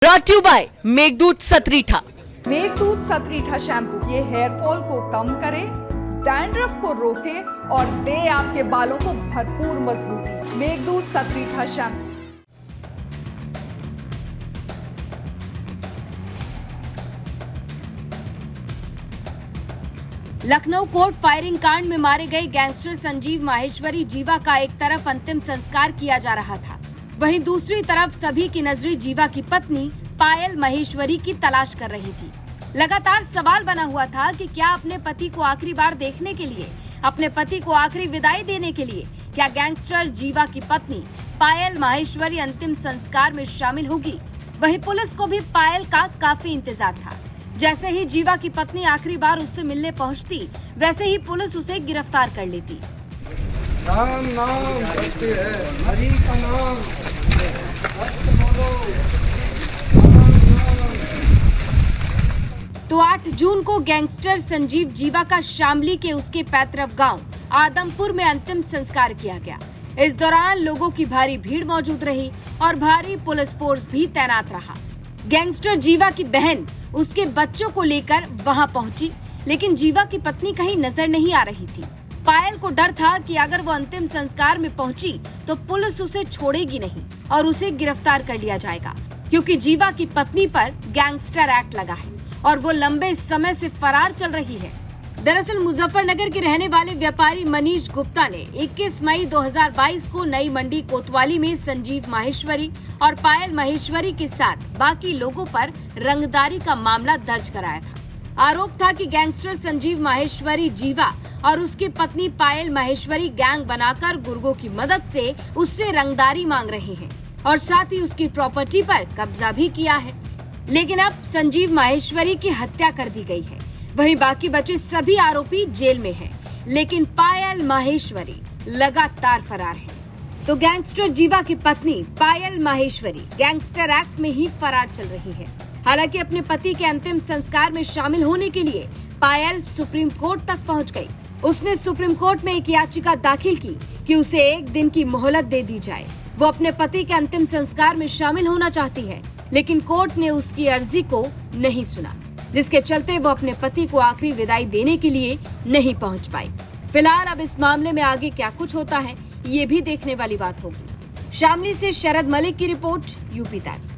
Brought you by Meghdoot Satritha. Meghdoot Satritha shampoo ये hair fall को कम करे, डैंड्रफ को रोके और दे आपके बालों को भरपूर मजबूती। Meghdoot Satritha shampoo. Lucknow court firing कांड में मारे गए गैंगस्टर संजीव माहेश्वरी जीवा का एक तरफ अंतिम संस्कार किया जा रहा था, वहीं दूसरी तरफ सभी की नजरें जीवा की पत्नी पायल माहेश्वरी की तलाश कर रही थी। लगातार सवाल बना हुआ था कि क्या अपने पति को आखिरी बार देखने के लिए, अपने पति को आखिरी विदाई देने के लिए क्या गैंगस्टर जीवा की पत्नी पायल माहेश्वरी अंतिम संस्कार में शामिल होगी। वहीं पुलिस को भी पायल का काफी इंतजार था। जैसे ही जीवा की पत्नी आखिरी बार उससे मिलने पहुंचती, वैसे ही पुलिस उसे गिरफ्तार कर लेती। राम नाम सत्य है, हरि का नाम सत्य बोलो। तो 8 जून को गैंगस्टर संजीव जीवा का शामली के उसके पैतृक गांव आदमपुर में अंतिम संस्कार किया गया। इस दौरान लोगों की भारी भीड़ मौजूद रही और भारी पुलिस फोर्स भी तैनात रहा। गैंगस्टर जीवा की बहन उसके बच्चों को लेकर वहां पहुंची, लेकिन जीवा की पत्नी कहीं नजर नहीं आ रही थी। पायल को डर था कि अगर वो अंतिम संस्कार में पहुंची तो पुलिस उसे छोड़ेगी नहीं और उसे गिरफ्तार कर लिया जाएगा, क्योंकि जीवा की पत्नी पर गैंगस्टर एक्ट लगा है और वो लंबे समय से फरार चल रही है। दरअसल मुजफ्फरनगर के रहने वाले व्यापारी मनीष गुप्ता ने 21 मई 2022 को नई मंडी कोतवाली में संजीव माहेश्वरी और पायल माहेश्वरी के साथ बाकी लोगों पर रंगदारी का मामला दर्ज कराया था। आरोप था कि गैंगस्टर संजीव माहेश्वरी जीवा और उसकी पत्नी पायल माहेश्वरी गैंग बनाकर गुर्गों की मदद से उससे रंगदारी मांग रहे हैं और साथ ही उसकी प्रॉपर्टी पर कब्जा भी किया है। लेकिन अब संजीव माहेश्वरी की हत्या कर दी गई है, वहीं बाकी बचे सभी आरोपी जेल में हैं, लेकिन पायल माहेश्वरी लगातार फरार है। तो गैंगस्टर जीवा की पत्नी पायल माहेश्वरी गैंगस्टर एक्ट में ही फरार चल रही है। हालांकि अपने पति के अंतिम संस्कार में शामिल होने के लिए पायल सुप्रीम कोर्ट तक पहुंच गई। उसने सुप्रीम कोर्ट में एक याचिका दाखिल की कि उसे 1 दिन की मोहलत दे दी जाए। वो अपने पति के अंतिम संस्कार में शामिल होना चाहती है, लेकिन कोर्ट ने उसकी अर्जी को नहीं सुना, जिसके चलते वो अपने पति को आखिरी विदाई देने के लिए नहीं पहुंच पाई। फिलहाल अब इस मामले में आगे क्या कुछ होता है, ये भी देखने वाली बात होगी। शामली से शरद मलिक की रिपोर्ट, यूपी तक।